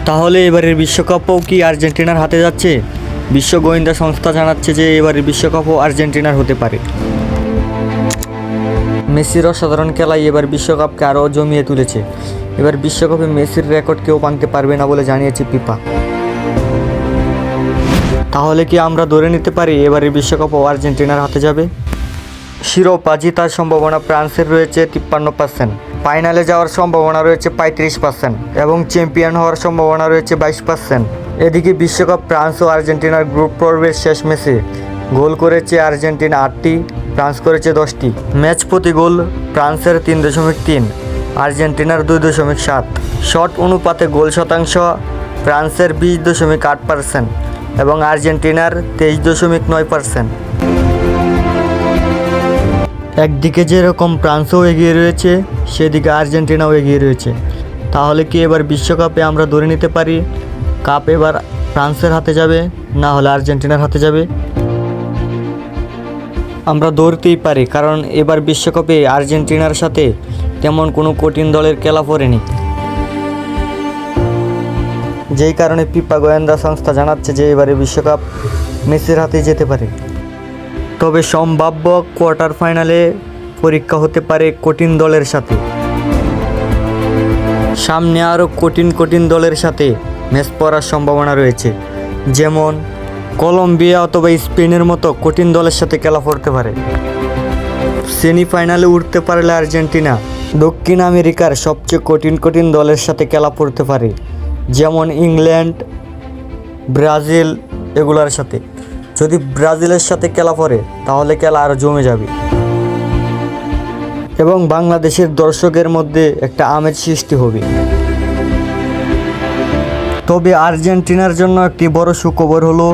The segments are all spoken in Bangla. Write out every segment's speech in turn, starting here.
তাহলে এবারের বিশ্বকাপও কি আর্জেন্টিনার হাতে যাচ্ছে? বিশ্ব গোয়েন্দা সংস্থা জানাচ্ছে যে এবারের বিশ্বকাপও আর্জেন্টিনার হতে পারে। মেসির অসাধারণ খেলায় এবার বিশ্বকাপকে আরও জমিয়ে তুলেছে। এবার বিশ্বকাপে মেসির রেকর্ড কেউ ভাঙতে পারবে না বলে জানিয়েছে ফিফা। তাহলে কি আমরা ধরে নিতে পারি এবারের বিশ্বকাপও আর্জেন্টিনার হাতে যাবে? শিরোপা জেতার সম্ভাবনা ফ্রান্সের রয়েছে 53%, ফাইনালে যাওয়ার সম্ভাবনা রয়েছে 35% এবং চ্যাম্পিয়ন হওয়ার সম্ভাবনা রয়েছে 22%। এদিকে বিশ্বকাপ ফ্রান্স ও আর্জেন্টিনার গ্রুপ পর্বের শেষ ম্যাচে গোল করেছে আর্জেন্টিনা 8টি, ফ্রান্স করেছে 10টি। ম্যাচ প্রতি গোল ফ্রান্সের 3.3, আর্জেন্টিনার 2.7। শট অনুপাতে গোল শতাংশ ফ্রান্সের 20.8% এবং আর্জেন্টিনার 23.9%। একদিকে যেরকম ফ্রান্সও এগিয়ে রয়েছে, সেদিকে আর্জেন্টিনাও এগিয়ে রয়েছে। তাহলে কি এবার বিশ্বকাপে আমরা ধরে নিতে পারি কাপ এবার ফ্রান্সের হাতে যাবে, না হলে আর্জেন্টিনার হাতে যাবে? আমরা ধরতেই পারি, কারণ এবার বিশ্বকাপে আর্জেন্টিনার সাথে তেমন কোনো কঠিন দলের খেলা পড়েনি। যেই কারণে ফিফা গোয়েন্দা সংস্থা জানাচ্ছে যে এবারে বিশ্বকাপ মেসির হাতে যেতে পারে। তবে সম্ভাব্য কোয়ার্টার ফাইনালে পরীক্ষা হতে পারে কঠিন দলের সাথে। সামনে আরও কঠিন দলের সাথে ম্যাচ পড়ার সম্ভাবনা রয়েছে, যেমন কলম্বিয়া অথবা স্পেনের মতো কঠিন দলের সাথে খেলা পড়তে পারে। সেমিফাইনালে উঠতে পারলে আর্জেন্টিনা দক্ষিণ আমেরিকার সবচেয়ে কঠিন দলের সাথে খেলা পড়তে পারে, যেমন ইংল্যান্ড, ব্রাজিল এগুলোর সাথে। যদি ব্রাজিলের সাথে খেলা পড়ে তাহলে খেলা আরও জমে যাবে এবং বাংলাদেশের দর্শকের মধ্যে একটা আমেজ সৃষ্টি হবে। তবে আর্জেন্টিনার জন্য একটি বড় সুখবর হলো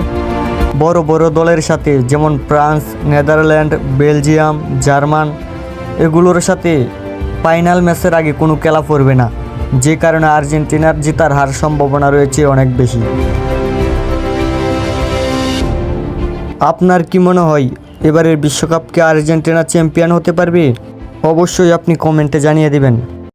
বড় দলের সাথে, যেমন ফ্রান্স, নেদারল্যান্ড, বেলজিয়াম, জার্মান এগুলোর সাথে ফাইনাল ম্যাচের আগে কোনো খেলা পড়বে না, যে কারণে আর্জেন্টিনার জেতার হার সম্ভাবনা রয়েছে অনেক বেশি। আপনার কি মনে হয় এবারের বিশ্বকাপকে আর্জেন্টিনা চ্যাম্পিয়ন হতে পারবে? অবশ্যই আপনি কমেন্টে জানিয়ে দিবেন।